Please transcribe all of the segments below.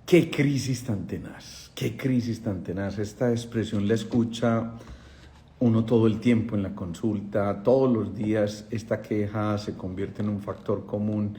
Qué crisis tan tenaz, qué crisis tan tenaz. Esta expresión la escucha uno todo el tiempo en la consulta, todos los días esta queja se convierte en un factor común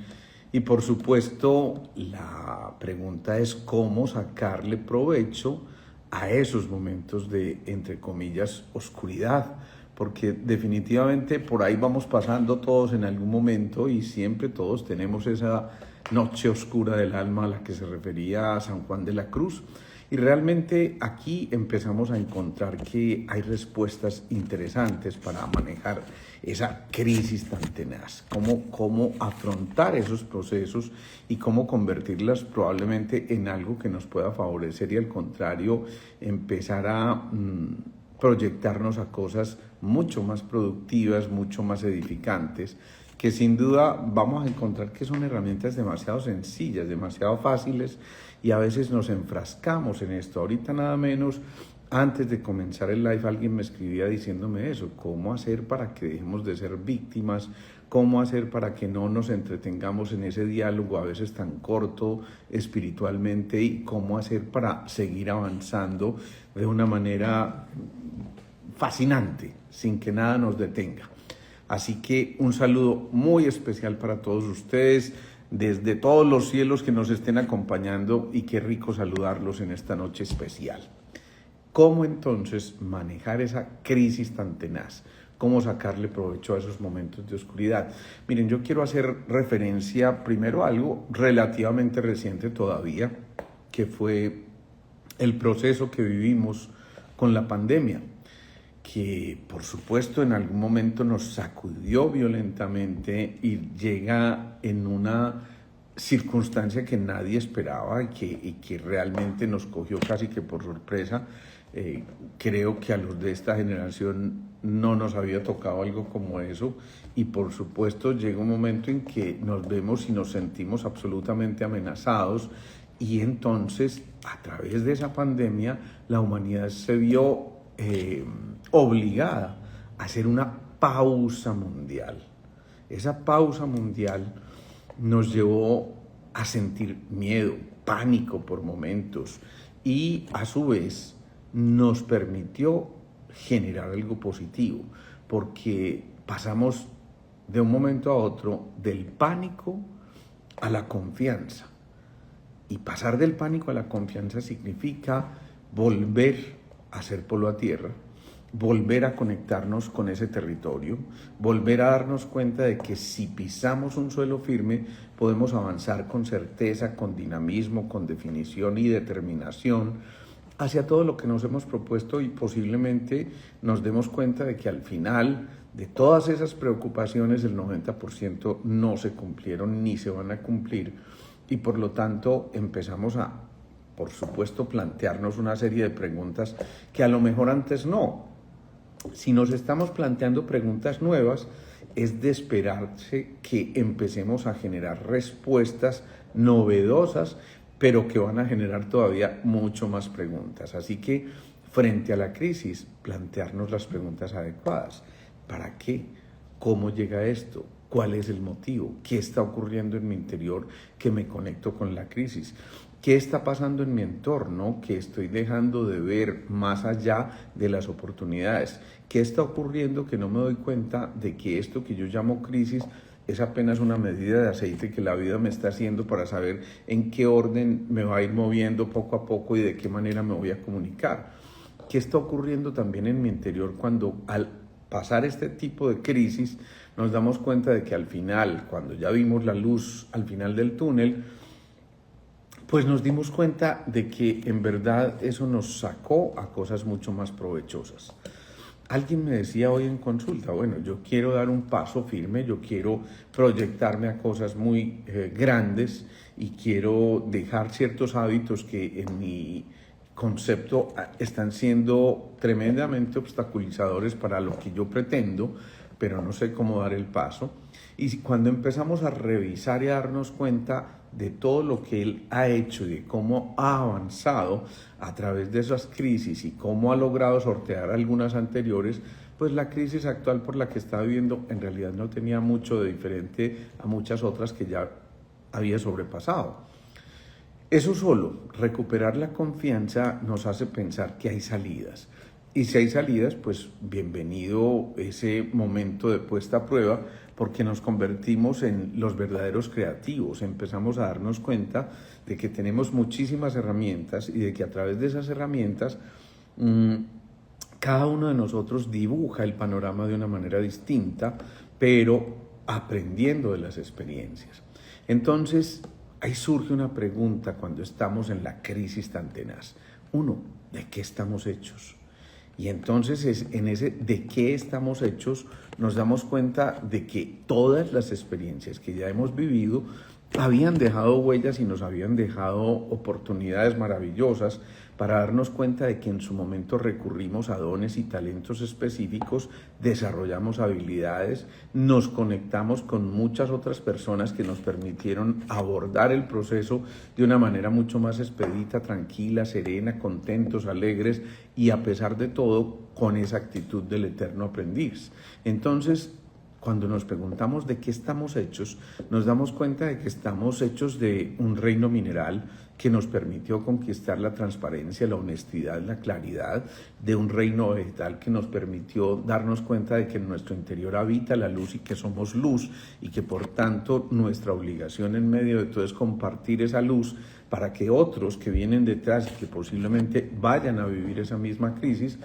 y por supuesto la pregunta es cómo sacarle provecho a esos momentos de, entre comillas, oscuridad, porque definitivamente por ahí vamos pasando todos en algún momento y siempre todos tenemos esa noche oscura del alma a la que se refería San Juan de la Cruz. Y realmente aquí empezamos a encontrar que hay respuestas interesantes para manejar esa crisis tan tenaz, cómo afrontar esos procesos y cómo convertirlas probablemente en algo que nos pueda favorecer y al contrario empezar a proyectarnos a cosas mucho más productivas, mucho más edificantes, que sin duda vamos a encontrar que son herramientas demasiado sencillas, demasiado fáciles y a veces nos enfrascamos en esto. Ahorita nada menos, antes de comenzar el live alguien me escribía diciéndome eso, cómo hacer para que dejemos de ser víctimas, cómo hacer para que no nos entretengamos en ese diálogo a veces tan corto espiritualmente y cómo hacer para seguir avanzando de una manera fascinante, sin que nada nos detenga. Así que un saludo muy especial para todos ustedes, desde todos los cielos que nos estén acompañando y qué rico saludarlos en esta noche especial. ¿Cómo entonces manejar esa crisis tan tenaz? ¿Cómo sacarle provecho a esos momentos de oscuridad? Miren, yo quiero hacer referencia primero a algo relativamente reciente todavía, que fue el proceso que vivimos con la pandemia, que por supuesto en algún momento nos sacudió violentamente y llega en una circunstancia que nadie esperaba y que realmente nos cogió casi que por sorpresa. Creo que a los de esta generación no nos había tocado algo como eso y por supuesto llega un momento en que nos vemos y nos sentimos absolutamente amenazados y entonces a través de esa pandemia la humanidad se vio obligada a hacer una pausa mundial. Esa pausa mundial nos llevó a sentir miedo, pánico por momentos y a su vez nos permitió generar algo positivo porque pasamos de un momento a otro del pánico a la confianza y pasar del pánico a la confianza significa volver a hacer polo a tierra, volver a conectarnos con ese territorio, volver a darnos cuenta de que si pisamos un suelo firme podemos avanzar con certeza, con dinamismo, con definición y determinación hacia todo lo que nos hemos propuesto y posiblemente nos demos cuenta de que al final de todas esas preocupaciones el 90% no se cumplieron ni se van a cumplir y por lo tanto empezamos a, por supuesto, plantearnos una serie de preguntas que a lo mejor antes no. Si nos estamos planteando preguntas nuevas, es de esperarse que empecemos a generar respuestas novedosas, pero que van a generar todavía mucho más preguntas. Así que, frente a la crisis, plantearnos las preguntas adecuadas. ¿Para qué? ¿Cómo llega esto? ¿Cuál es el motivo? ¿Qué está ocurriendo en mi interior que me conecto con la crisis? ¿Qué está pasando en mi entorno que estoy dejando de ver más allá de las oportunidades? ¿Qué está ocurriendo que no me doy cuenta de que esto que yo llamo crisis es apenas una medida de aceite que la vida me está haciendo para saber en qué orden me va a ir moviendo poco a poco y de qué manera me voy a comunicar? ¿Qué está ocurriendo también en mi interior cuando al pasar este tipo de crisis nos damos cuenta de que al final, cuando ya vimos la luz al final del túnel, pues nos dimos cuenta de que en verdad eso nos sacó a cosas mucho más provechosas? Alguien me decía hoy en consulta, bueno, yo quiero dar un paso firme, yo quiero proyectarme a cosas muy grandes y quiero dejar ciertos hábitos que en mi concepto están siendo tremendamente obstaculizadores para lo que yo pretendo, pero no sé cómo dar el paso. Y cuando empezamos a revisar y a darnos cuenta de todo lo que él ha hecho y de cómo ha avanzado a través de esas crisis y cómo ha logrado sortear algunas anteriores, pues la crisis actual por la que está viviendo en realidad no tenía mucho de diferente a muchas otras que ya había sobrepasado. Eso solo, recuperar la confianza nos hace pensar que hay salidas. Y si hay salidas, pues bienvenido ese momento de puesta a prueba, porque nos convertimos en los verdaderos creativos. Empezamos a darnos cuenta de que tenemos muchísimas herramientas y de que a través de esas herramientas cada uno de nosotros dibuja el panorama de una manera distinta, pero aprendiendo de las experiencias. Entonces, ahí surge una pregunta cuando estamos en la crisis tan tenaz. Uno, ¿de qué estamos hechos? Y entonces en ese de qué estamos hechos nos damos cuenta de que todas las experiencias que ya hemos vivido habían dejado huellas y nos habían dejado oportunidades maravillosas para darnos cuenta de que en su momento recurrimos a dones y talentos específicos, desarrollamos habilidades, nos conectamos con muchas otras personas que nos permitieron abordar el proceso de una manera mucho más expedita, tranquila, serena, contentos, alegres y a pesar de todo con esa actitud del eterno aprendiz. Entonces, cuando nos preguntamos de qué estamos hechos, nos damos cuenta de que estamos hechos de un reino mineral que nos permitió conquistar la transparencia, la honestidad, la claridad, de un reino vegetal que nos permitió darnos cuenta de que en nuestro interior habita la luz y que somos luz y que por tanto nuestra obligación en medio de todo es compartir esa luz para que otros que vienen detrás y que posiblemente vayan a vivir esa misma crisis,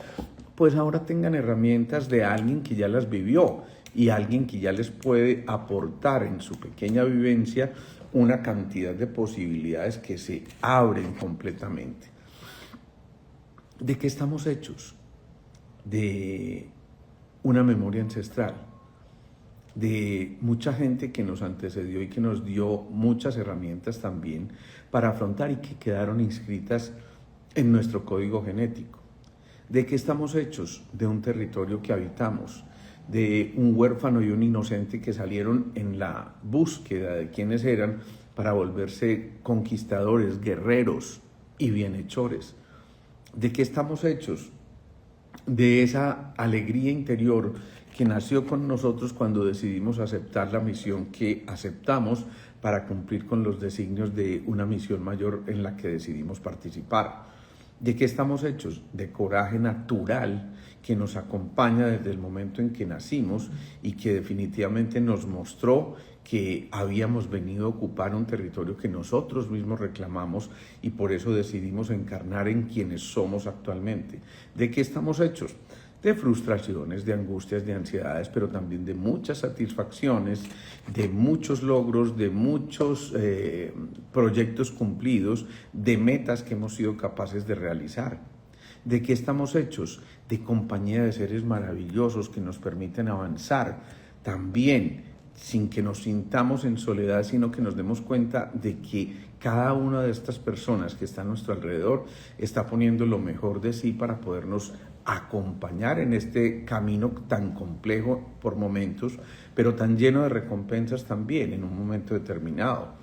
pues ahora tengan herramientas de alguien que ya las vivió y alguien que ya les puede aportar en su pequeña vivencia una cantidad de posibilidades que se abren completamente. ¿De qué estamos hechos? De una memoria ancestral, de mucha gente que nos antecedió y que nos dio muchas herramientas también para afrontar y que quedaron inscritas en nuestro código genético. ¿De qué estamos hechos? De un territorio que habitamos, de un huérfano y un inocente que salieron en la búsqueda de quiénes eran para volverse conquistadores, guerreros y bienhechores. ¿De qué estamos hechos? De esa alegría interior que nació con nosotros cuando decidimos aceptar la misión que aceptamos para cumplir con los designios de una misión mayor en la que decidimos participar. ¿De qué estamos hechos? De coraje natural que nos acompaña desde el momento en que nacimos y que definitivamente nos mostró que habíamos venido a ocupar un territorio que nosotros mismos reclamamos y por eso decidimos encarnar en quienes somos actualmente. ¿De qué estamos hechos? De frustraciones, de angustias, de ansiedades, pero también de muchas satisfacciones, de muchos logros, de muchos proyectos cumplidos, de metas que hemos sido capaces de realizar. ¿De qué estamos hechos? De compañía de seres maravillosos que nos permiten avanzar también sin que nos sintamos en soledad, sino que nos demos cuenta de que cada una de estas personas que está a nuestro alrededor está poniendo lo mejor de sí para podernos acompañar en este camino tan complejo por momentos, pero tan lleno de recompensas también en un momento determinado.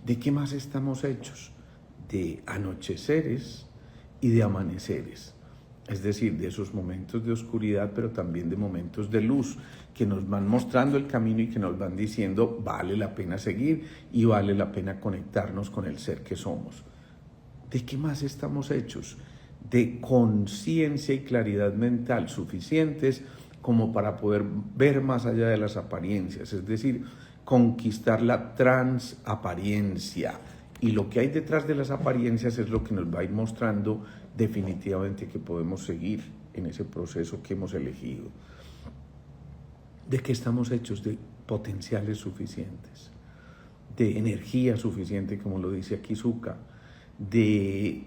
¿De qué más estamos hechos? De anocheceres y de amaneceres. Es decir, de esos momentos de oscuridad, pero también de momentos de luz que nos van mostrando el camino y que nos van diciendo vale la pena seguir y vale la pena conectarnos con el ser que somos. ¿De qué más estamos hechos? De conciencia y claridad mental suficientes como para poder ver más allá de las apariencias, es decir, conquistar la transaparencia. Y lo que hay detrás de las apariencias es lo que nos va a ir mostrando definitivamente que podemos seguir en ese proceso que hemos elegido. ¿De qué estamos hechos? De potenciales suficientes, de energía suficiente, como lo dice aquí Zuka, de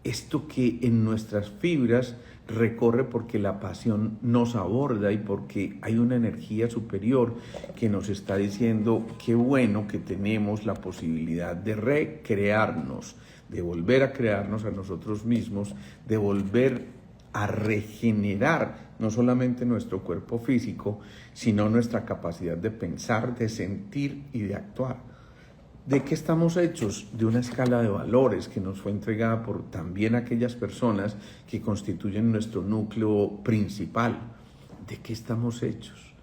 esto que en nuestras fibras recorre porque la pasión nos aborda y porque hay una energía superior que nos está diciendo qué bueno que tenemos la posibilidad de recrearnos, de volver a crearnos a nosotros mismos, de volver a regenerar no solamente nuestro cuerpo físico, sino nuestra capacidad de pensar, de sentir y de actuar. ¿De qué estamos hechos? De una escala de valores que nos fue entregada por también aquellas personas que constituyen nuestro núcleo principal. ¿De qué estamos hechos?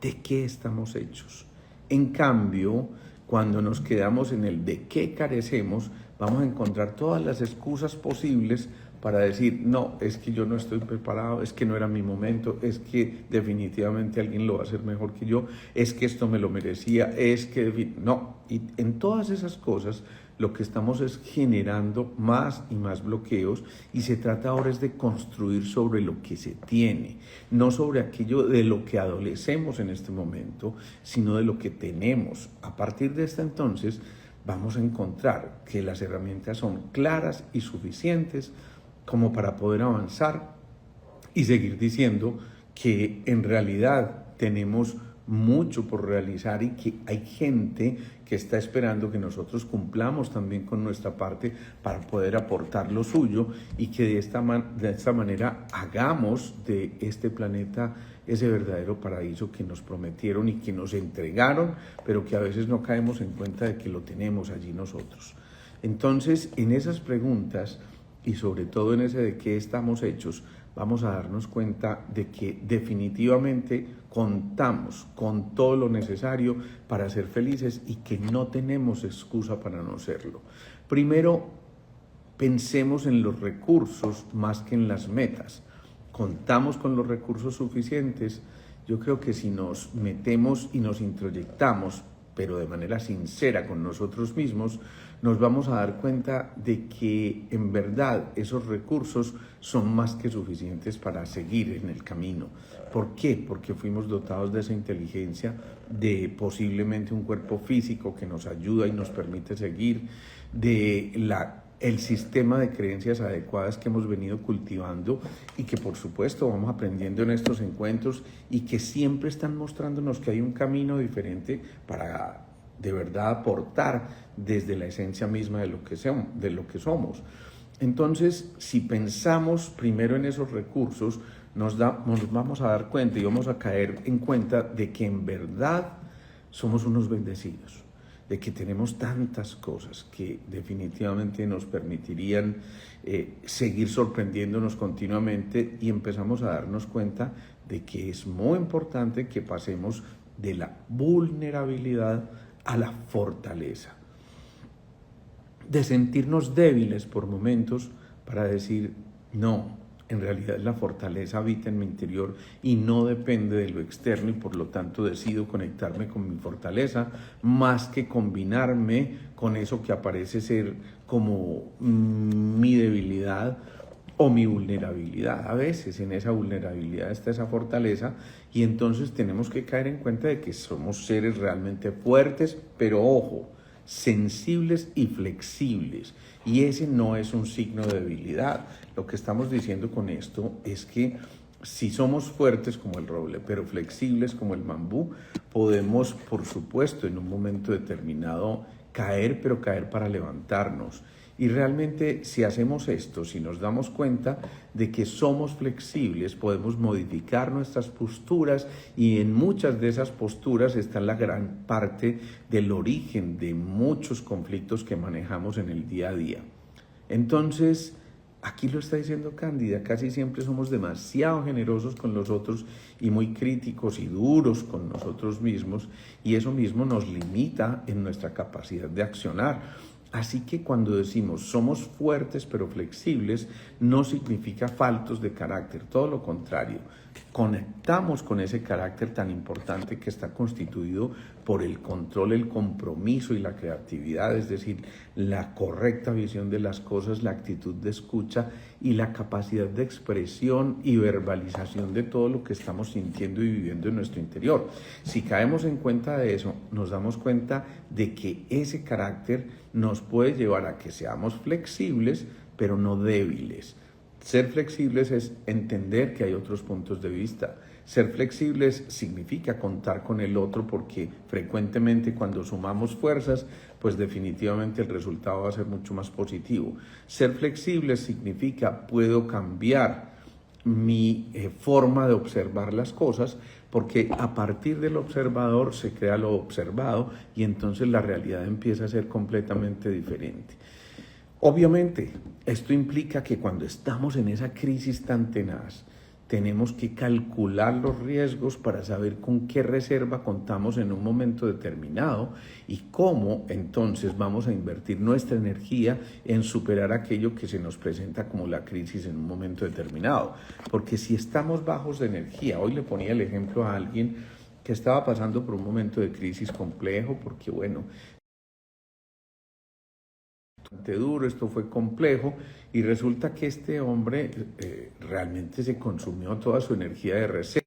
¿De qué estamos hechos? En cambio, Cuando nos quedamos en el de qué carecemos, vamos a encontrar todas las excusas posibles para decir, no, es que yo no estoy preparado, es que no era mi momento, es que definitivamente alguien lo va a hacer mejor que yo, es que esto me lo merecía, es que... No, y en todas esas cosas lo que estamos es generando más y más bloqueos, y se trata ahora es de construir sobre lo que se tiene, no sobre aquello de lo que adolecemos en este momento, sino de lo que tenemos. A partir de este entonces vamos a encontrar que las herramientas son claras y suficientes como para poder avanzar y seguir diciendo que en realidad tenemos mucho por realizar y que hay gente que está esperando que nosotros cumplamos también con nuestra parte para poder aportar lo suyo, y que de esta manera hagamos de este planeta ese verdadero paraíso que nos prometieron y que nos entregaron, pero que a veces no caemos en cuenta de que lo tenemos allí nosotros. Entonces, en esas preguntas y sobre todo en ese de qué estamos hechos, vamos a darnos cuenta de que definitivamente contamos con todo lo necesario para ser felices y que no tenemos excusa para no serlo. Primero, pensemos en los recursos más que en las metas. Contamos con los recursos suficientes. Yo creo que si nos metemos y nos introyectamos, pero de manera sincera con nosotros mismos, nos vamos a dar cuenta de que en verdad esos recursos son más que suficientes para seguir en el camino. ¿Por qué? Porque fuimos dotados de esa inteligencia, de posiblemente un cuerpo físico que nos ayuda y nos permite seguir, de el sistema de creencias adecuadas que hemos venido cultivando y que por supuesto vamos aprendiendo en estos encuentros, y que siempre están mostrándonos que hay un camino diferente para de verdad aportar desde la esencia misma de lo que somos. Entonces, si pensamos primero en esos recursos, nos vamos a dar cuenta y vamos a caer en cuenta de que en verdad somos unos bendecidos, de que tenemos tantas cosas que definitivamente nos permitirían seguir sorprendiéndonos continuamente, y empezamos a darnos cuenta de que es muy importante que pasemos de la vulnerabilidad a la fortaleza, de sentirnos débiles por momentos para decir, no, en realidad la fortaleza habita en mi interior y no depende de lo externo, y por lo tanto decido conectarme con mi fortaleza más que combinarme con eso que aparece ser como mi debilidad o mi vulnerabilidad. A veces en esa vulnerabilidad está esa fortaleza, y entonces tenemos que caer en cuenta de que somos seres realmente fuertes, pero ojo, sensibles y flexibles, y ese no es un signo de debilidad. Lo que estamos diciendo con esto es que si somos fuertes como el roble, pero flexibles como el bambú, podemos, por supuesto, en un momento determinado caer, pero caer para levantarnos. Y realmente, si hacemos esto, si nos damos cuenta de que somos flexibles, podemos modificar nuestras posturas, y en muchas de esas posturas está la gran parte del origen de muchos conflictos que manejamos en el día a día. Entonces, aquí lo está diciendo Cándida, casi siempre somos demasiado generosos con los otros y muy críticos y duros con nosotros mismos, y eso mismo nos limita en nuestra capacidad de accionar. Así que cuando decimos somos fuertes pero flexibles, no significa faltos de carácter, todo lo contrario. Conectamos con ese carácter tan importante que está constituido por el control, el compromiso y la creatividad, es decir, la correcta visión de las cosas, la actitud de escucha y la capacidad de expresión y verbalización de todo lo que estamos sintiendo y viviendo en nuestro interior. Si caemos en cuenta de eso, nos damos cuenta de que ese carácter nos puede llevar a que seamos flexibles, pero no débiles. Ser flexibles es entender que hay otros puntos de vista. Ser flexibles significa contar con el otro, porque frecuentemente cuando sumamos fuerzas, pues definitivamente el resultado va a ser mucho más positivo. Ser flexibles significa puedo cambiar mi forma de observar las cosas, porque a partir del observador se crea lo observado, y entonces la realidad empieza a ser completamente diferente. Obviamente, esto implica que cuando estamos en esa crisis tan tenaz tenemos que calcular los riesgos para saber con qué reserva contamos en un momento determinado y cómo entonces vamos a invertir nuestra energía en superar aquello que se nos presenta como la crisis en un momento determinado. Porque si estamos bajos de energía, hoy le ponía el ejemplo a alguien que estaba pasando por un momento de crisis complejo, porque bueno, duro, esto fue complejo y resulta que este hombre realmente se consumió toda su energía de reserva.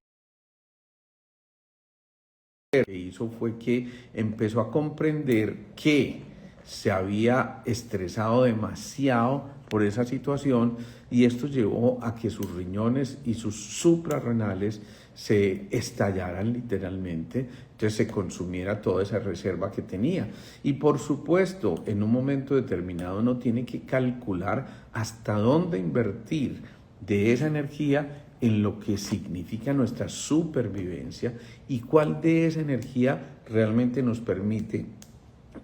Lo que hizo fue que empezó a comprender que se había estresado demasiado por esa situación y esto llevó a que sus riñones y sus suprarrenales se estallaran literalmente, entonces se consumiera toda esa reserva que tenía. Y por supuesto, en un momento determinado uno tiene que calcular hasta dónde invertir de esa energía en lo que significa nuestra supervivencia y cuál de esa energía realmente nos permite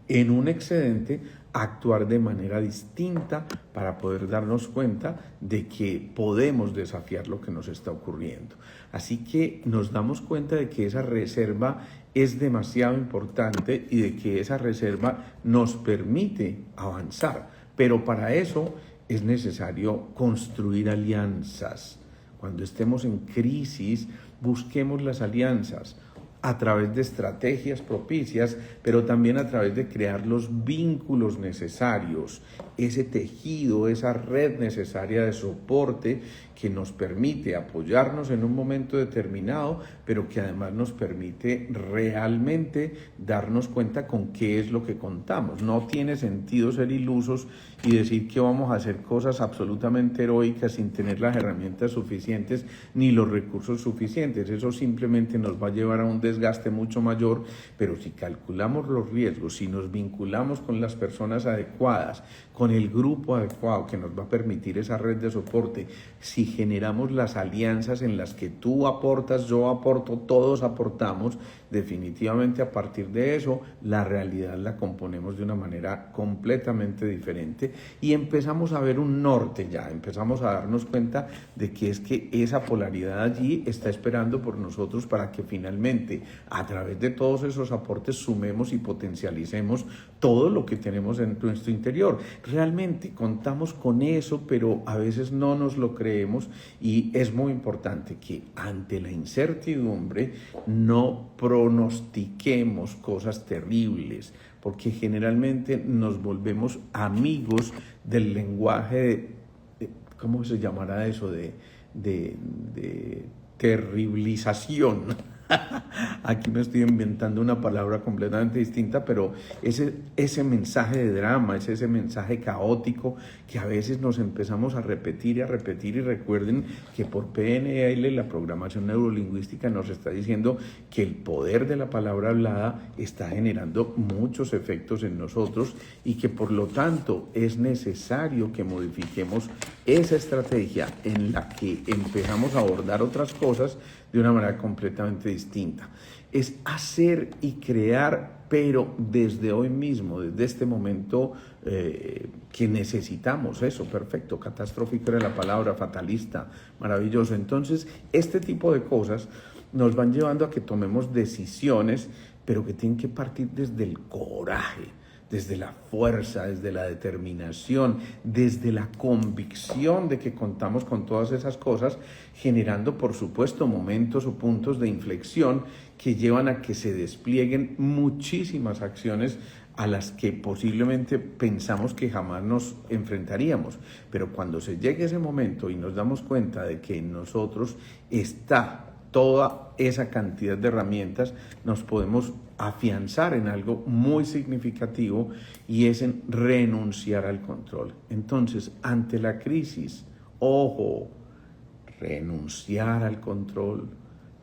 en un excedente actuar de manera distinta para poder darnos cuenta de que podemos desafiar lo que nos está ocurriendo. Así que nos damos cuenta de que esa reserva es demasiado importante y de que esa reserva nos permite avanzar, pero para eso es necesario construir alianzas. Cuando estemos en crisis, busquemos las alianzas a través de estrategias propicias, pero también a través de crear los vínculos necesarios, ese tejido, esa red necesaria de soporte que nos permite apoyarnos en un momento determinado, pero que además nos permite realmente darnos cuenta con qué es lo que contamos. No tiene sentido ser ilusos y decir que vamos a hacer cosas absolutamente heroicas sin tener las herramientas suficientes ni los recursos suficientes. Eso simplemente nos va a llevar a un desgaste mucho mayor, pero si calculamos los riesgos, si nos vinculamos con las personas adecuadas, con el grupo adecuado que nos va a permitir esa red de soporte, si generamos las alianzas en las que tú aportas, yo aporto, todos aportamos, definitivamente a partir de eso la realidad la componemos de una manera completamente diferente y empezamos a ver un norte ya, empezamos a darnos cuenta de que es que esa polaridad allí está esperando por nosotros para que finalmente a través de todos esos aportes sumemos y potencialicemos todo lo que tenemos en nuestro interior. Realmente contamos con eso, pero a veces no nos lo creemos y es muy importante que ante la incertidumbre no pronostiquemos cosas terribles, porque generalmente nos volvemos amigos del lenguaje ¿cómo se llamará eso? De terribilización. Aquí me estoy inventando una palabra completamente distinta, pero ese mensaje de drama, ese mensaje caótico que a veces nos empezamos a repetir y recuerden que por PNL, la programación neurolingüística, nos está diciendo que el poder de la palabra hablada está generando muchos efectos en nosotros y que por lo tanto es necesario que modifiquemos esa estrategia en la que empezamos a abordar otras cosas de una manera completamente distinta. Es hacer y crear, pero desde hoy mismo, desde este momento que necesitamos eso, perfecto, catastrófico era la palabra, fatalista, maravilloso. Entonces, este tipo de cosas nos van llevando a que tomemos decisiones, pero que tienen que partir desde el coraje, desde la fuerza, desde la determinación, desde la convicción de que contamos con todas esas cosas, generando, por supuesto, momentos o puntos de inflexión que llevan a que se desplieguen muchísimas acciones a las que posiblemente pensamos que jamás nos enfrentaríamos. Pero cuando se llegue ese momento y nos damos cuenta de que en nosotros está toda esa cantidad de herramientas, nos podemos afianzar en algo muy significativo y es en renunciar al control. Entonces, ante la crisis, ojo, renunciar al control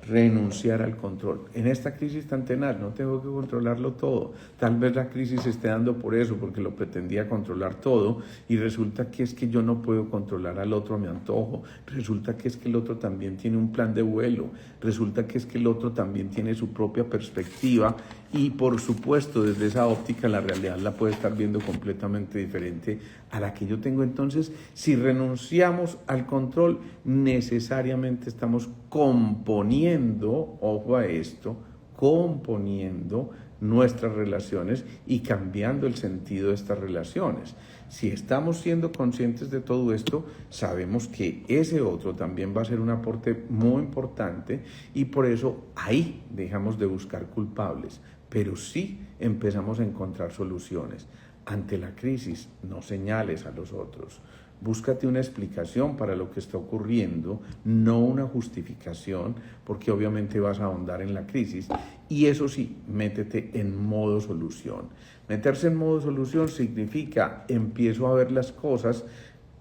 renunciar al control. En esta crisis tan tenaz no tengo que controlarlo todo. Tal vez la crisis se esté dando por eso, porque lo pretendía controlar todo y resulta que es que yo no puedo controlar al otro a mi antojo. Resulta que es que el otro también tiene un plan de vuelo. Resulta que es que el otro también tiene su propia perspectiva y por supuesto desde esa óptica la realidad la puede estar viendo completamente diferente a la que yo tengo. Entonces, si renunciamos al control, necesariamente estamos componiendo, ojo a esto, componiendo nuestras relaciones y cambiando el sentido de estas relaciones. Si estamos siendo conscientes de todo esto, sabemos que ese otro también va a ser un aporte muy importante y por eso ahí dejamos de buscar culpables, pero sí empezamos a encontrar soluciones. Ante la crisis, no señales a los otros. Búscate una explicación para lo que está ocurriendo, no una justificación, porque obviamente vas a ahondar en la crisis. Y eso sí, métete en modo solución. Meterse en modo solución significa empiezo a ver las cosas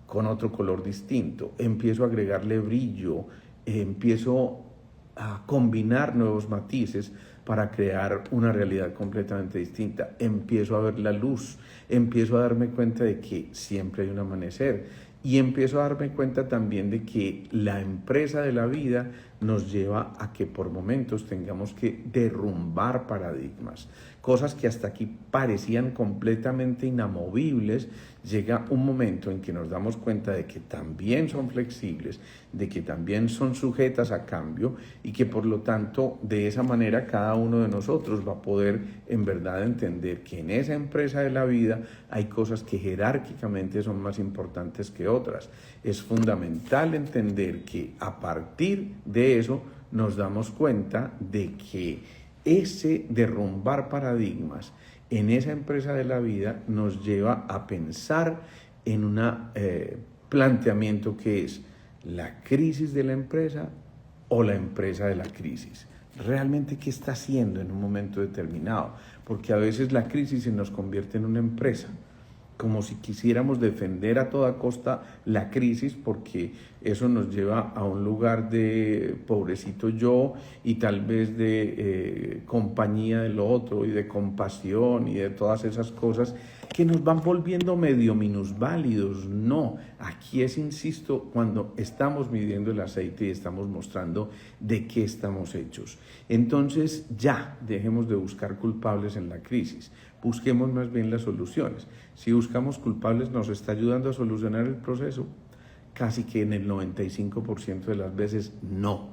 con otro color distinto, empiezo a agregarle brillo, empiezo a combinar nuevos matices para crear una realidad completamente distinta. Empiezo a ver la luz, empiezo a darme cuenta de que siempre hay un amanecer y empiezo a darme cuenta también de que la empresa de la vida nos lleva a que por momentos tengamos que derrumbar paradigmas. Cosas que hasta aquí parecían completamente inamovibles, llega un momento en que nos damos cuenta de que también son flexibles, de que también son sujetas a cambio y que por lo tanto de esa manera cada uno de nosotros va a poder en verdad entender que en esa empresa de la vida hay cosas que jerárquicamente son más importantes que otras. Es fundamental entender que a partir de eso nos damos cuenta de que ese derrumbar paradigmas en esa empresa de la vida nos lleva a pensar en un planteamiento que es la crisis de la empresa o la empresa de la crisis. ¿Realmente qué está haciendo en un momento determinado? Porque a veces la crisis se nos convierte en una empresa, como si quisiéramos defender a toda costa la crisis porque eso nos lleva a un lugar de pobrecito yo y tal vez de compañía del otro y de compasión y de todas esas cosas que nos van volviendo medio minusválidos. No, aquí es, insisto, cuando estamos midiendo el aceite y estamos mostrando de qué estamos hechos. Entonces ya dejemos de buscar culpables en la crisis, busquemos más bien las soluciones. Si buscamos culpables, ¿nos está ayudando a solucionar el proceso? Casi que en el 95% de las veces no.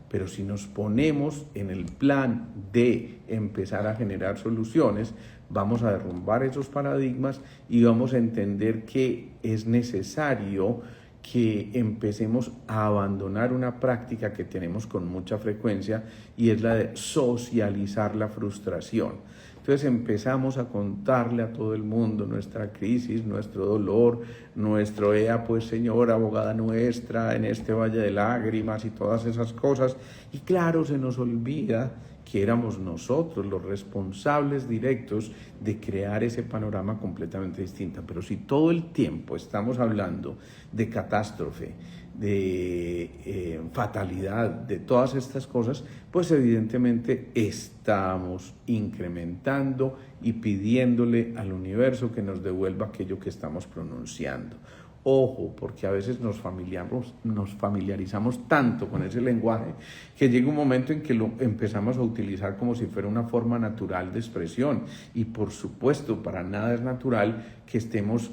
Pero si nos ponemos en el plan de empezar a generar soluciones, vamos a derrumbar esos paradigmas y vamos a entender que es necesario que empecemos a abandonar una práctica que tenemos con mucha frecuencia y es la de socializar la frustración. Entonces empezamos a contarle a todo el mundo nuestra crisis, nuestro dolor, nuestro pues señora, abogada nuestra, en este valle de lágrimas y todas esas cosas. Y claro, se nos olvida que éramos nosotros los responsables directos de crear ese panorama completamente distinto. Pero si todo el tiempo estamos hablando de catástrofe, de fatalidad, de todas estas cosas, pues evidentemente estamos incrementando y pidiéndole al universo que nos devuelva aquello que estamos pronunciando. Ojo, porque a veces nos familiarizamos tanto con ese lenguaje que llega un momento en que lo empezamos a utilizar como si fuera una forma natural de expresión. Y por supuesto, para nada es natural que estemos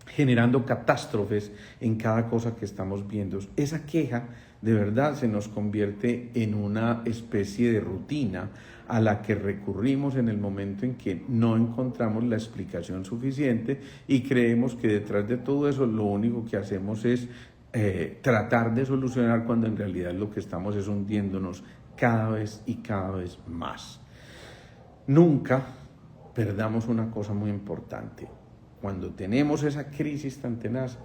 generando catástrofes en cada cosa que estamos viendo. Esa queja de verdad se nos convierte en una especie de rutina a la que recurrimos en el momento en que no encontramos la explicación suficiente y creemos que detrás de todo eso lo único que hacemos es tratar de solucionar, cuando en realidad lo que estamos es hundiéndonos cada vez y cada vez más. Nunca perdamos una cosa muy importante. Cuando tenemos esa crisis tan tenaz,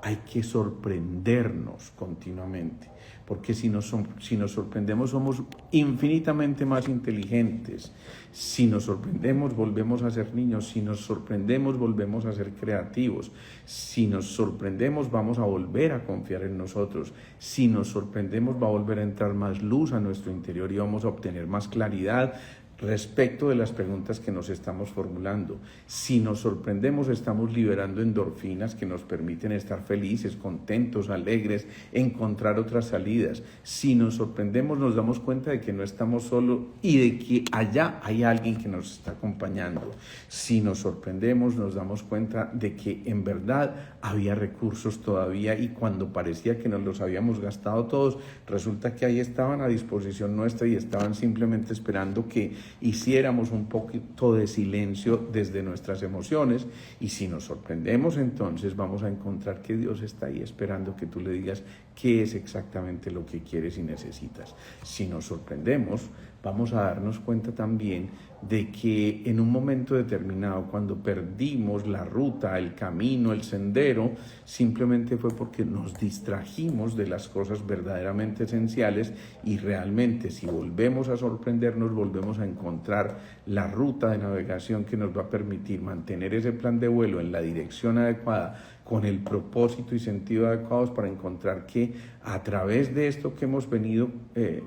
hay que sorprendernos continuamente, porque si nos sorprendemos somos infinitamente más inteligentes. Si nos sorprendemos volvemos a ser niños, si nos sorprendemos volvemos a ser creativos, si nos sorprendemos vamos a volver a confiar en nosotros, si nos sorprendemos va a volver a entrar más luz a nuestro interior y vamos a obtener más claridad respecto de las preguntas que nos estamos formulando. Si nos sorprendemos, estamos liberando endorfinas que nos permiten estar felices, contentos, alegres, encontrar otras salidas. Si nos sorprendemos, nos damos cuenta de que no estamos solos y de que allá hay alguien que nos está acompañando. Si nos sorprendemos, nos damos cuenta de que en verdad había recursos todavía y cuando parecía que nos los habíamos gastado todos, resulta que ahí estaban a disposición nuestra y estaban simplemente esperando que hiciéramos un poquito de silencio desde nuestras emociones. Y si nos sorprendemos, entonces vamos a encontrar que Dios está ahí esperando que tú le digas qué es exactamente lo que quieres y necesitas. Si nos sorprendemos, vamos a darnos cuenta también de que en un momento determinado, cuando perdimos la ruta, el camino, el sendero, simplemente fue porque nos distrajimos de las cosas verdaderamente esenciales y realmente si volvemos a sorprendernos, volvemos a encontrar la ruta de navegación que nos va a permitir mantener ese plan de vuelo en la dirección adecuada, con el propósito y sentido adecuados para encontrar que a través de esto que hemos venido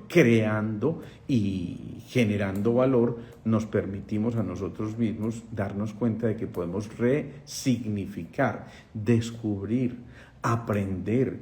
creando y generando valor, nos permitimos a nosotros mismos darnos cuenta de que podemos resignificar, descubrir, aprender,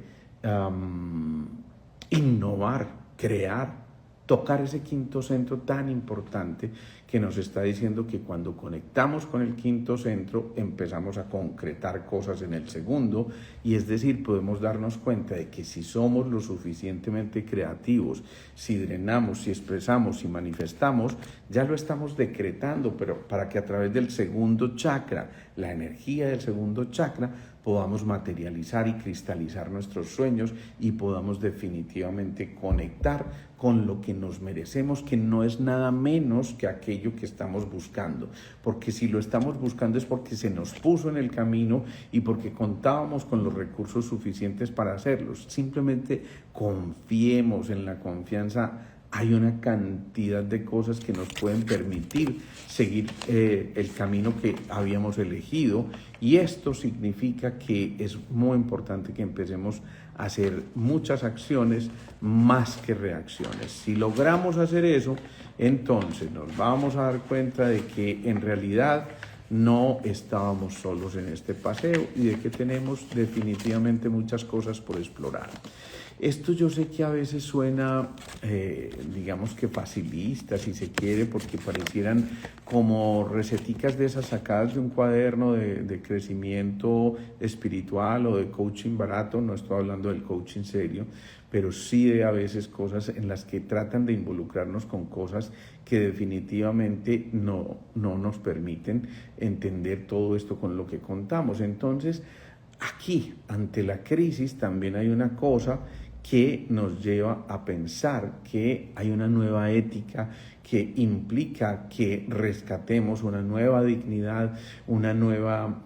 innovar, crear, tocar ese quinto centro tan importante que nos está diciendo que cuando conectamos con el quinto centro empezamos a concretar cosas en el segundo, y es decir, podemos darnos cuenta de que si somos lo suficientemente creativos, si drenamos, si expresamos, si manifestamos, ya lo estamos decretando, pero para que a través del segundo chakra, la energía del segundo chakra, podamos materializar y cristalizar nuestros sueños y podamos definitivamente conectar con lo que nos merecemos, que no es nada menos que aquello que estamos buscando. Porque si lo estamos buscando es porque se nos puso en el camino y porque contábamos con los recursos suficientes para hacerlos. Simplemente confiemos en la confianza. Hay una cantidad de cosas que nos pueden permitir seguir el camino que habíamos elegido, y esto significa que es muy importante que empecemos a hacer muchas acciones más que reacciones. Si logramos hacer eso, entonces nos vamos a dar cuenta de que en realidad no estábamos solos en este paseo y de que tenemos definitivamente muchas cosas por explorar. Esto yo sé que a veces suena, digamos que facilista, si se quiere, porque parecieran como receticas de esas sacadas de un cuaderno de crecimiento espiritual o de coaching barato. No estoy hablando del coaching serio, pero sí de a veces cosas en las que tratan de involucrarnos con cosas que definitivamente no nos permiten entender todo esto con lo que contamos. Entonces, aquí, ante la crisis, también hay una cosa que nos lleva a pensar que hay una nueva ética que implica que rescatemos una nueva dignidad, una nueva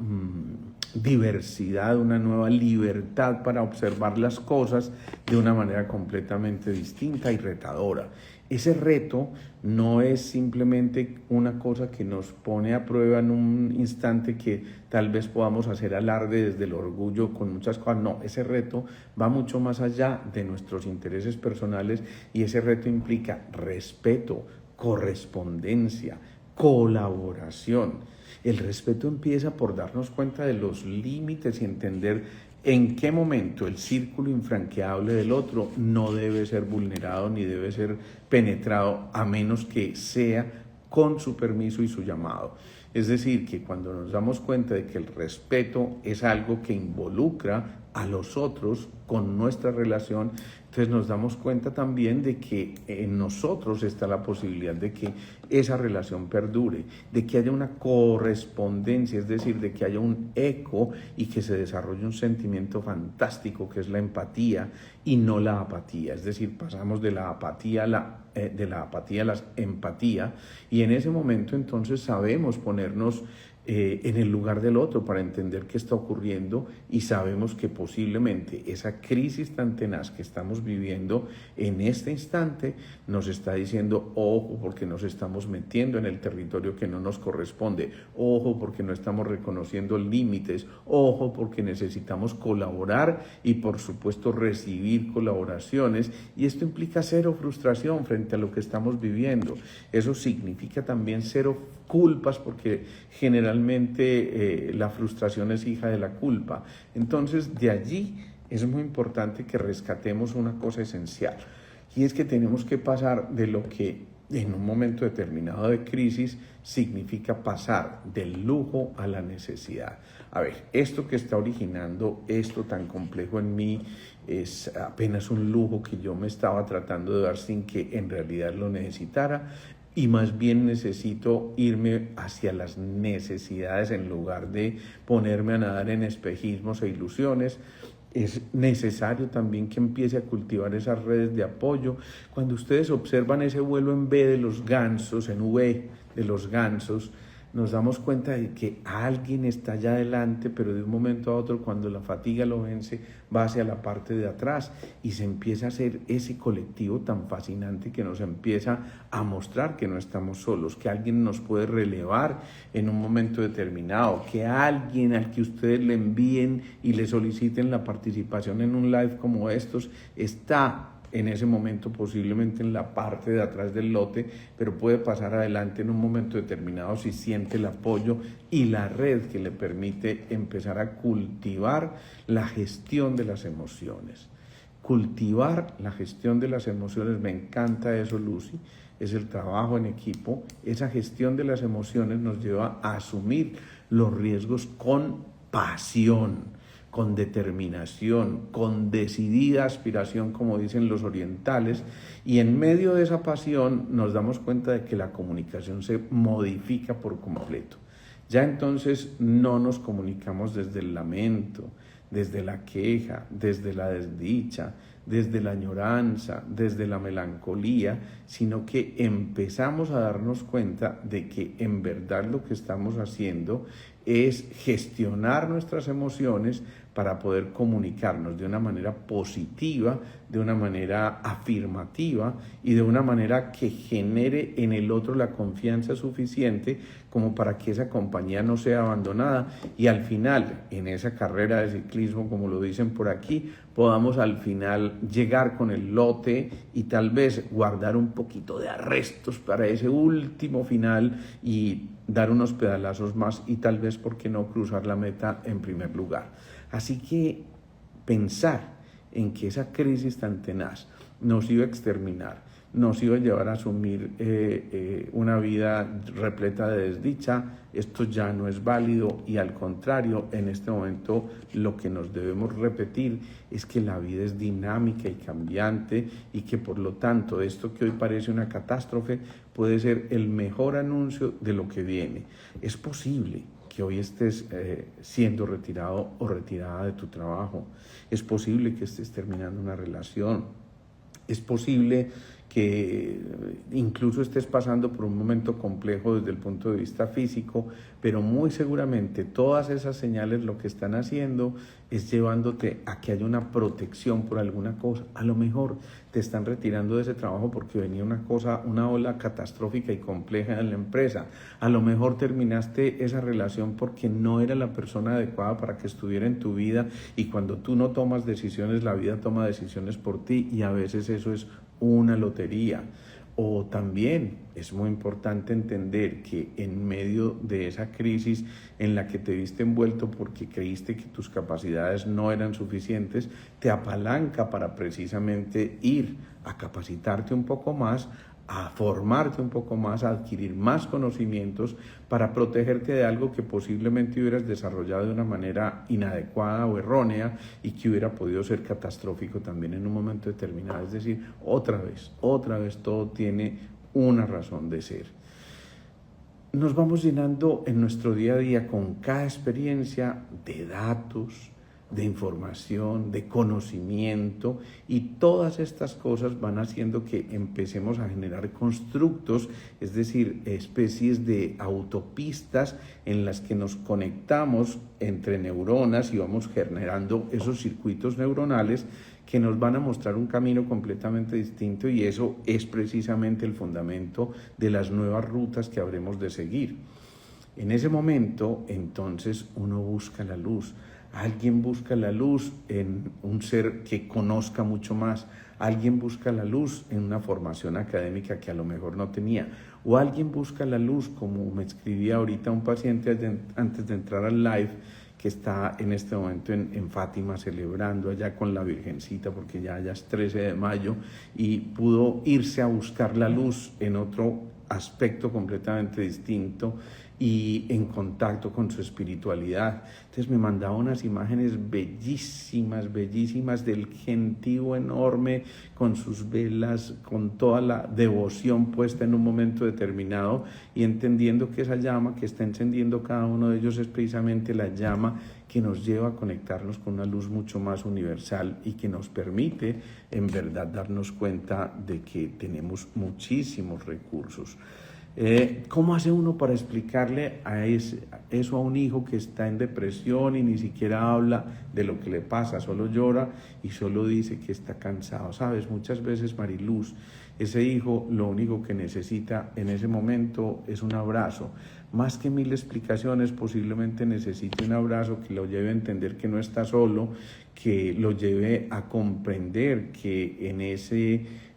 diversidad, una nueva libertad para observar las cosas de una manera completamente distinta y retadora. Ese reto no es simplemente una cosa que nos pone a prueba en un instante que tal vez podamos hacer alarde desde el orgullo con muchas cosas. No, ese reto va mucho más allá de nuestros intereses personales, y ese reto implica respeto, correspondencia, colaboración. El respeto empieza por darnos cuenta de los límites y entender en qué momento el círculo infranqueable del otro no debe ser vulnerado ni debe ser penetrado, a menos que sea con su permiso y su llamado. Es decir, que cuando nos damos cuenta de que el respeto es algo que involucra a los otros con nuestra relación, entonces nos damos cuenta también de que en nosotros está la posibilidad de que esa relación perdure, de que haya una correspondencia, es decir, de que haya un eco y que se desarrolle un sentimiento fantástico que es la empatía y no la apatía. Es decir, pasamos de la apatía a la empatía, y en ese momento entonces sabemos ponernos en el lugar del otro para entender qué está ocurriendo, y sabemos que posiblemente esa crisis tan tenaz que estamos viviendo en este instante nos está diciendo ojo porque nos estamos metiendo en el territorio que no nos corresponde, ojo porque no estamos reconociendo límites, ojo porque necesitamos colaborar y por supuesto recibir colaboraciones, y esto implica cero frustración frente a lo que estamos viviendo. Eso significa también cero culpas, porque generalmente la frustración es hija de la culpa. Entonces, de allí es muy importante que rescatemos una cosa esencial, y es que tenemos que pasar de lo que en un momento determinado de crisis significa pasar del lujo a la necesidad. A ver, esto que está originando esto tan complejo en mí es apenas un lujo que yo me estaba tratando de dar sin que en realidad lo necesitara, y más bien necesito irme hacia las necesidades en lugar de ponerme a nadar en espejismos e ilusiones. Es necesario también que empiece a cultivar esas redes de apoyo. Cuando ustedes observan ese vuelo en V de los gansos, en V de los gansos, nos damos cuenta de que alguien está allá adelante, pero de un momento a otro, cuando la fatiga lo vence, va hacia la parte de atrás y se empieza a hacer ese colectivo tan fascinante que nos empieza a mostrar que no estamos solos, que alguien nos puede relevar en un momento determinado, que alguien al que ustedes le envíen y le soliciten la participación en un live como estos está en ese momento posiblemente en la parte de atrás del lote, pero puede pasar adelante en un momento determinado si siente el apoyo y la red que le permite empezar a cultivar la gestión de las emociones. Cultivar la gestión de las emociones, me encanta eso, Lucy, es el trabajo en equipo. Esa gestión de las emociones nos lleva a asumir los riesgos con pasión, con determinación, con decidida aspiración, como dicen los orientales, y en medio de esa pasión nos damos cuenta de que la comunicación se modifica por completo. Ya entonces no nos comunicamos desde el lamento, desde la queja, desde la desdicha, desde la añoranza, desde la melancolía, sino que empezamos a darnos cuenta de que en verdad lo que estamos haciendo es gestionar nuestras emociones para poder comunicarnos de una manera positiva, de una manera afirmativa y de una manera que genere en el otro la confianza suficiente como para que esa compañía no sea abandonada y al final, en esa carrera de ciclismo, como lo dicen por aquí, podamos al final llegar con el lote y tal vez guardar un poquito de arrestos para ese último final y dar unos pedalazos más y tal vez, ¿por qué no, cruzar la meta en primer lugar? Así que pensar en que esa crisis tan tenaz nos iba a exterminar, nos iba a llevar a asumir una vida repleta de desdicha, esto ya no es válido y al contrario, en este momento lo que nos debemos repetir es que la vida es dinámica y cambiante y que por lo tanto esto que hoy parece una catástrofe puede ser el mejor anuncio de lo que viene. Es posible que hoy estés siendo retirado o retirada de tu trabajo, es posible que estés terminando una relación, es posible que incluso estés pasando por un momento complejo desde el punto de vista físico, pero muy seguramente todas esas señales lo que están haciendo es llevándote a que haya una protección por alguna cosa. A lo mejor te están retirando de ese trabajo porque venía una ola catastrófica y compleja en la empresa. A lo mejor terminaste esa relación porque no era la persona adecuada para que estuviera en tu vida y cuando tú no tomas decisiones, la vida toma decisiones por ti y a veces eso es una lotería. O también es muy importante entender que en medio de esa crisis en la que te viste envuelto porque creíste que tus capacidades no eran suficientes, te apalanca para precisamente ir a capacitarte un poco más, a formarte un poco más, a adquirir más conocimientos para protegerte de algo que posiblemente hubieras desarrollado de una manera inadecuada o errónea y que hubiera podido ser catastrófico también en un momento determinado. Es decir, otra vez todo tiene una razón de ser. Nos vamos llenando en nuestro día a día con cada experiencia de datos, de información, de conocimiento, y todas estas cosas van haciendo que empecemos a generar constructos, es decir, especies de autopistas en las que nos conectamos entre neuronas y vamos generando esos circuitos neuronales que nos van a mostrar un camino completamente distinto, y eso es precisamente el fundamento de las nuevas rutas que habremos de seguir. En ese momento, entonces, uno busca la luz. Alguien busca la luz en un ser que conozca mucho más. Alguien busca la luz en una formación académica que a lo mejor no tenía. O alguien busca la luz, como me escribía ahorita un paciente antes de entrar al live, que está en este momento en Fátima celebrando allá con la Virgencita, porque ya es 13 de mayo, y pudo irse a buscar la luz en otro aspecto completamente distinto y en contacto con su espiritualidad. Entonces me mandaba unas imágenes bellísimas, bellísimas, del gentío enorme con sus velas, con toda la devoción puesta en un momento determinado, y entendiendo que esa llama que está encendiendo cada uno de ellos es precisamente la llama que nos lleva a conectarnos con una luz mucho más universal y que nos permite en verdad darnos cuenta de que tenemos muchísimos recursos. ¿Cómo hace uno para explicarle eso a un hijo que está en depresión y ni siquiera habla de lo que le pasa, solo llora y solo dice que está cansado? Sabes, muchas veces, Mariluz, ese hijo lo único que necesita en ese momento es un abrazo. Más que 1000 explicaciones, posiblemente necesite un abrazo que lo lleve a entender que no está solo, que lo lleve a comprender que en ese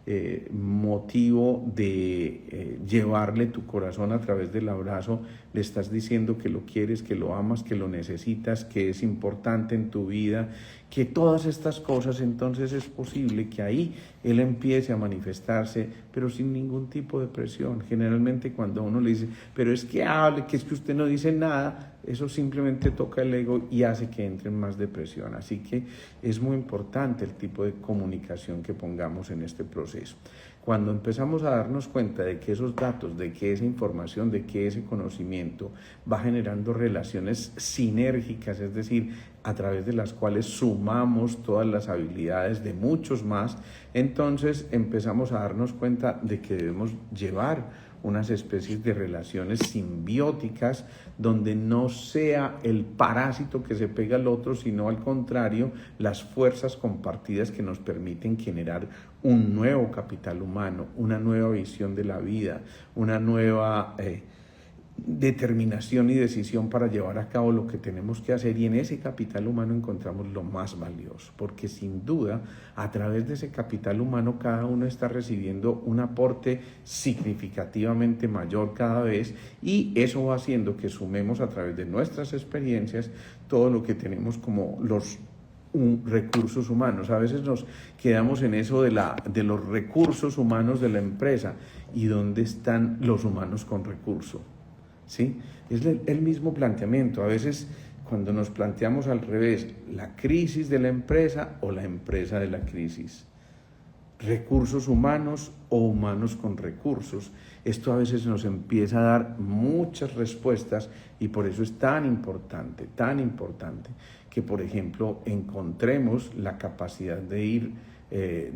motivo de llevarle tu corazón a través del abrazo, le estás diciendo que lo quieres, que lo amas, que lo necesitas, que es importante en tu vida, que todas estas cosas. Entonces es posible que ahí él empiece a manifestarse, pero sin ningún tipo de presión. Generalmente cuando uno le dice, pero es que hable, que es que usted no dice nada, eso simplemente toca el ego y hace que entre en más depresión. Así que es muy importante el tipo de comunicación que pongamos en este proceso. Cuando empezamos a darnos cuenta de que esos datos, de que esa información, de que ese conocimiento va generando relaciones sinérgicas, es decir, a través de las cuales sumamos todas las habilidades de muchos más, entonces empezamos a darnos cuenta de que debemos llevar unas especies de relaciones simbióticas donde no sea el parásito que se pega al otro, sino al contrario, las fuerzas compartidas que nos permiten generar un nuevo capital humano, una nueva visión de la vida, una nueva determinación y decisión para llevar a cabo lo que tenemos que hacer. Y en ese capital humano encontramos lo más valioso, porque sin duda a través de ese capital humano cada uno está recibiendo un aporte significativamente mayor cada vez, y eso va haciendo que sumemos a través de nuestras experiencias todo lo que tenemos como los recursos humanos. A veces nos quedamos en eso de los recursos humanos de la empresa. ¿Y dónde están los humanos con recursos? ¿Sí? Es el mismo planteamiento. A veces cuando nos planteamos al revés, la crisis de la empresa o la empresa de la crisis, recursos humanos o humanos con recursos, esto a veces nos empieza a dar muchas respuestas, y por eso es tan importante que, por ejemplo, encontremos la capacidad de ir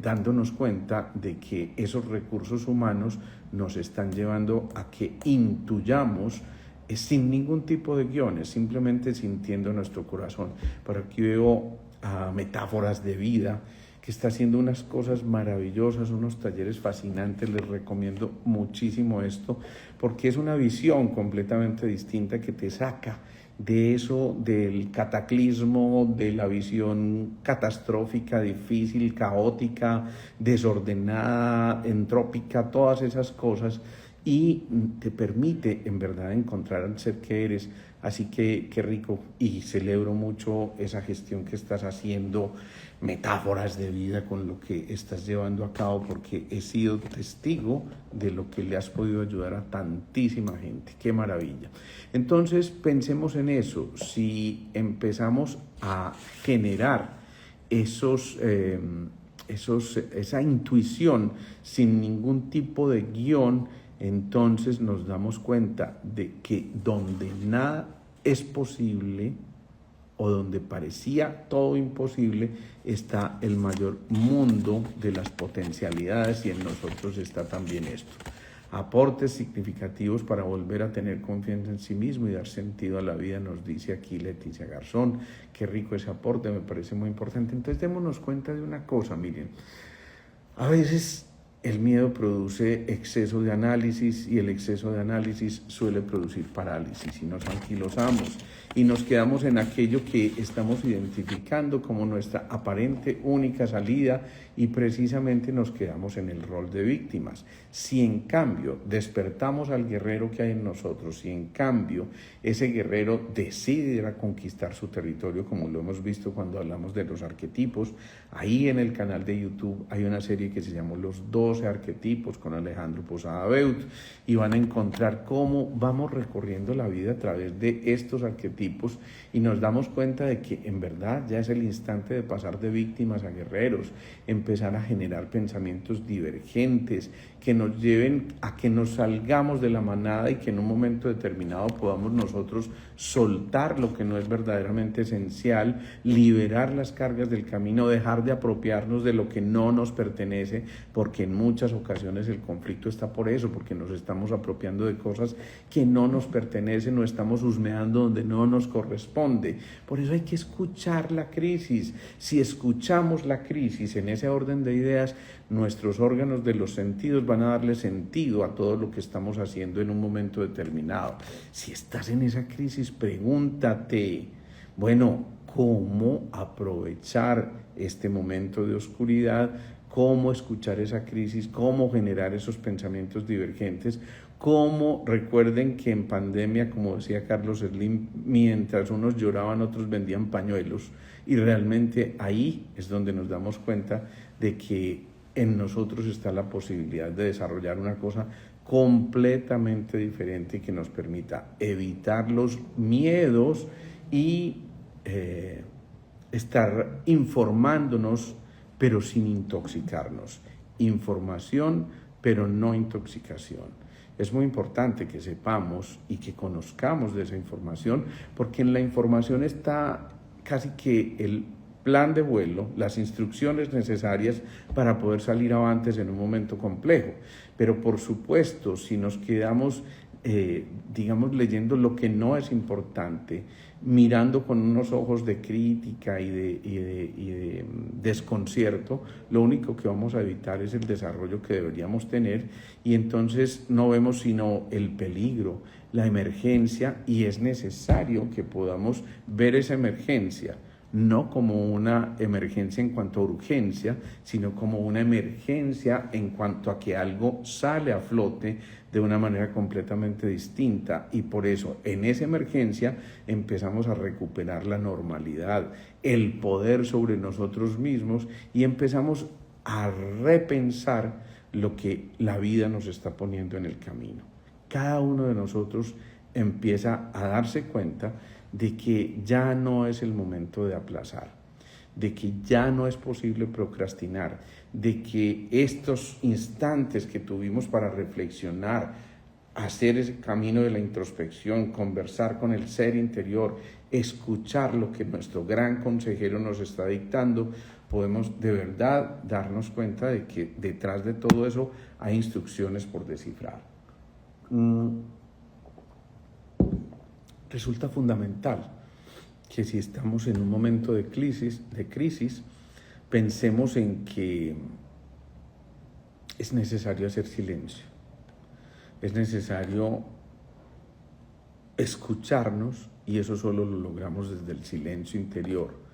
dándonos cuenta de que esos recursos humanos nos están llevando a que intuyamos sin ningún tipo de guiones, simplemente sintiendo nuestro corazón. Por aquí veo metáforas de vida, que está haciendo unas cosas maravillosas, unos talleres fascinantes. Les recomiendo muchísimo esto, porque es una visión completamente distinta que te saca de eso, del cataclismo, de la visión catastrófica, difícil, caótica, desordenada, entrópica, todas esas cosas, y te permite en verdad encontrar al ser que eres. Así que qué rico, y celebro mucho esa gestión que estás haciendo, metáforas de vida con lo que estás llevando a cabo, porque he sido testigo de lo que le has podido ayudar a tantísima gente. ¡Qué maravilla! Entonces pensemos en eso. Si empezamos a generar esa intuición sin ningún tipo de guión, entonces nos damos cuenta de que donde nada es posible, o donde parecía todo imposible, está el mayor mundo de las potencialidades y en nosotros está también esto. Aportes significativos para volver a tener confianza en sí mismo y dar sentido a la vida, nos dice aquí Leticia Garzón. Qué rico ese aporte, me parece muy importante. Entonces démonos cuenta de una cosa, miren, a veces el miedo produce exceso de análisis y el exceso de análisis suele producir parálisis y nos anquilosamos y nos quedamos en aquello que estamos identificando como nuestra aparente única salida y precisamente nos quedamos en el rol de víctimas. Si en cambio despertamos al guerrero que hay en nosotros, si en cambio ese guerrero decide ir a conquistar su territorio, como lo hemos visto cuando hablamos de los arquetipos, ahí en el canal de YouTube hay una serie que se llama Los 12 arquetipos con Alejandro Posada Beut y van a encontrar cómo vamos recorriendo la vida a través de estos arquetipos y nos damos cuenta de que en verdad ya es el instante de pasar de víctimas a guerreros, empezar a generar pensamientos divergentes que nos lleven a que nos salgamos de la manada y que en un momento determinado podamos nosotros soltar lo que no es verdaderamente esencial, liberar las cargas del camino, dejar de apropiarnos de lo que no nos pertenece, porque en muchas ocasiones el conflicto está por eso, porque nos estamos apropiando de cosas que no nos pertenecen o estamos husmeando donde no nos corresponde. Por eso hay que escuchar la crisis. Si escuchamos la crisis en ese orden de ideas, nuestros órganos de los sentidos van a darle sentido a todo lo que estamos haciendo en un momento determinado. Si estás en esa crisis, pregúntate, bueno, ¿cómo aprovechar este momento de oscuridad? ¿Cómo escuchar esa crisis? ¿Cómo generar esos pensamientos divergentes? ¿Cómo? Recuerden que en pandemia, como decía Carlos Slim, mientras unos lloraban, otros vendían pañuelos. Y realmente ahí es donde nos damos cuenta de que en nosotros está la posibilidad de desarrollar una cosa completamente diferente que nos permita evitar los miedos y estar informándonos, pero sin intoxicarnos. Información, pero no intoxicación. Es muy importante que sepamos y que conozcamos de esa información, porque en la información está casi que el plan de vuelo, las instrucciones necesarias para poder salir avantes en un momento complejo. Pero por supuesto, si nos quedamos, leyendo lo que no es importante, mirando con unos ojos de crítica y de desconcierto, lo único que vamos a evitar es el desarrollo que deberíamos tener y entonces no vemos sino el peligro, la emergencia, y es necesario que podamos ver esa emergencia no como una emergencia en cuanto a urgencia, sino como una emergencia en cuanto a que algo sale a flote de una manera completamente distinta, y por eso en esa emergencia empezamos a recuperar la normalidad, el poder sobre nosotros mismos, y empezamos a repensar lo que la vida nos está poniendo en el camino. Cada uno de nosotros empieza a darse cuenta de que ya no es el momento de aplazar, de que ya no es posible procrastinar, de que estos instantes que tuvimos para reflexionar, hacer ese camino de la introspección, conversar con el ser interior, escuchar lo que nuestro gran consejero nos está dictando, podemos de verdad darnos cuenta de que detrás de todo eso hay instrucciones por descifrar. Resulta fundamental que si estamos en un momento de crisis, pensemos en que es necesario hacer silencio, es necesario escucharnos, y eso solo lo logramos desde el silencio interior.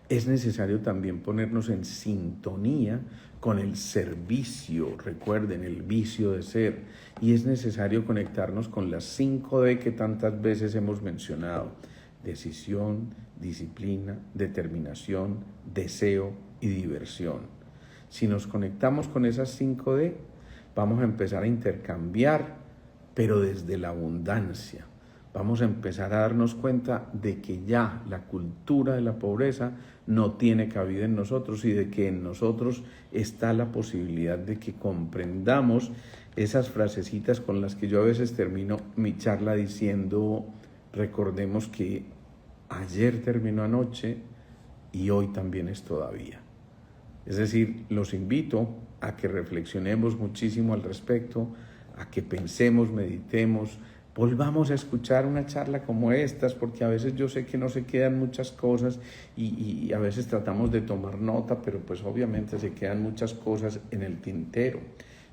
Es necesario también ponernos en sintonía con el servicio, recuerden, el vicio de ser, y es necesario conectarnos con las 5D que tantas veces hemos mencionado: decisión, disciplina, determinación, deseo y diversión. Si nos conectamos con esas 5D, vamos a empezar a intercambiar, pero desde la abundancia. Vamos a empezar a darnos cuenta de que ya la cultura de la pobreza no tiene cabida en nosotros y de que en nosotros está la posibilidad de que comprendamos esas frasecitas con las que yo a veces termino mi charla diciendo: recordemos que ayer terminó anoche y hoy también es todavía. Es decir, los invito a que reflexionemos muchísimo al respecto, a que pensemos, meditemos, volvamos a escuchar una charla como estas, porque a veces yo sé que no se quedan muchas cosas y a veces tratamos de tomar nota, pero pues obviamente se quedan muchas cosas en el tintero.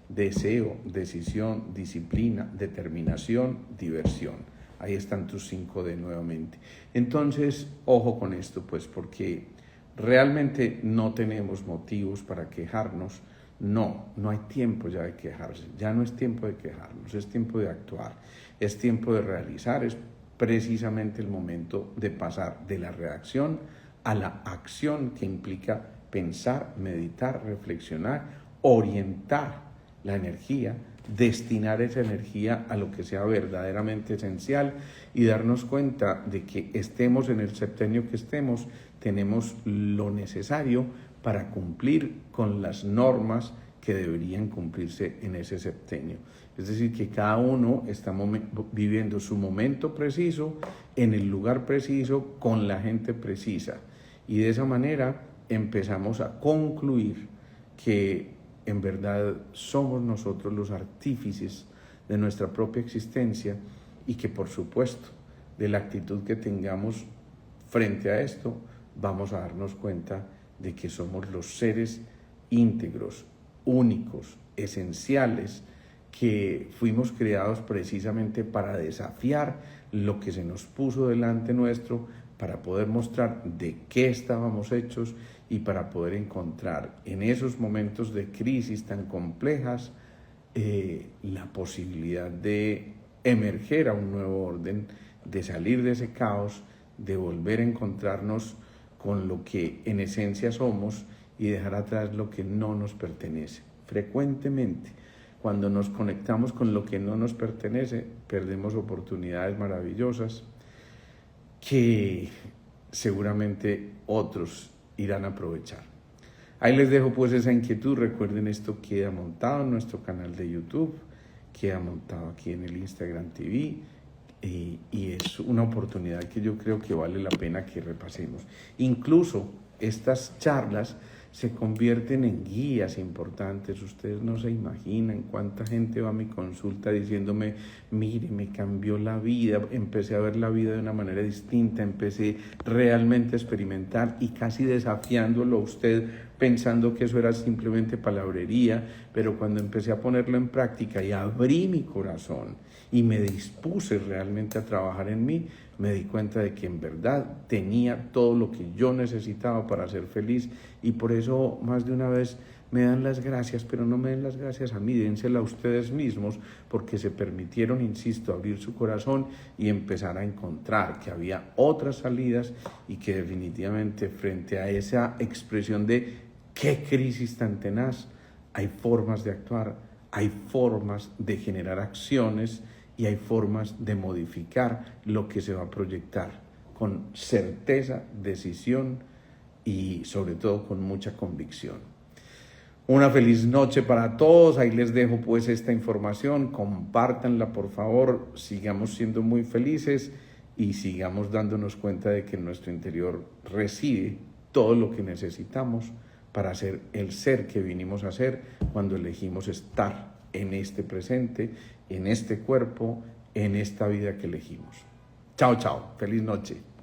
Deseo, decisión, disciplina, determinación, diversión. Ahí están tus 5D nuevamente. Entonces, ojo con esto, pues, porque realmente no tenemos motivos para quejarnos. No hay tiempo ya de quejarse, ya no es tiempo de quejarnos, es tiempo de actuar, es tiempo de realizar, es precisamente el momento de pasar de la reacción a la acción que implica pensar, meditar, reflexionar, orientar la energía, destinar esa energía a lo que sea verdaderamente esencial y darnos cuenta de que estemos en el septenio que estemos, tenemos lo necesario para cumplir con las normas que deberían cumplirse en ese septenio. Es decir, que cada uno está viviendo su momento preciso, en el lugar preciso, con la gente precisa. Y de esa manera empezamos a concluir que en verdad somos nosotros los artífices de nuestra propia existencia y que por supuesto de la actitud que tengamos frente a esto vamos a darnos cuenta de que somos los seres íntegros, únicos, esenciales, que fuimos creados precisamente para desafiar lo que se nos puso delante nuestro, para poder mostrar de qué estábamos hechos y para poder encontrar en esos momentos de crisis tan complejas la posibilidad de emerger a un nuevo orden, de salir de ese caos, de volver a encontrarnos con lo que en esencia somos y dejar atrás lo que no nos pertenece. Frecuentemente, cuando nos conectamos con lo que no nos pertenece, perdemos oportunidades maravillosas que seguramente otros irán a aprovechar. Ahí les dejo pues esa inquietud. Recuerden, esto queda montado en nuestro canal de YouTube, queda montado aquí en el Instagram TV y es una oportunidad que yo creo que vale la pena que repasemos. Incluso estas charlas se convierten en guías importantes. Ustedes no se imaginan cuánta gente va a mi consulta diciéndome, mire, me cambió la vida, empecé a ver la vida de una manera distinta, empecé realmente a experimentar y casi desafiándolo a usted, pensando que eso era simplemente palabrería, pero cuando empecé a ponerlo en práctica y abrí mi corazón y me dispuse realmente a trabajar en mí, me di cuenta de que en verdad tenía todo lo que yo necesitaba para ser feliz y por eso más de una vez me dan las gracias, pero no me den las gracias a mí, dénsela a ustedes mismos porque se permitieron, insisto, abrir su corazón y empezar a encontrar que había otras salidas y que definitivamente frente a esa expresión de qué crisis tan tenaz, hay formas de actuar, hay formas de generar acciones y hay formas de modificar lo que se va a proyectar con certeza, decisión y sobre todo con mucha convicción. Una feliz noche para todos. Ahí les dejo pues esta información. Compártanla por favor. Sigamos siendo muy felices y sigamos dándonos cuenta de que en nuestro interior reside todo lo que necesitamos para ser el ser que vinimos a ser cuando elegimos estar en este presente, en este cuerpo, en esta vida que elegimos. Chao, chao. Feliz noche.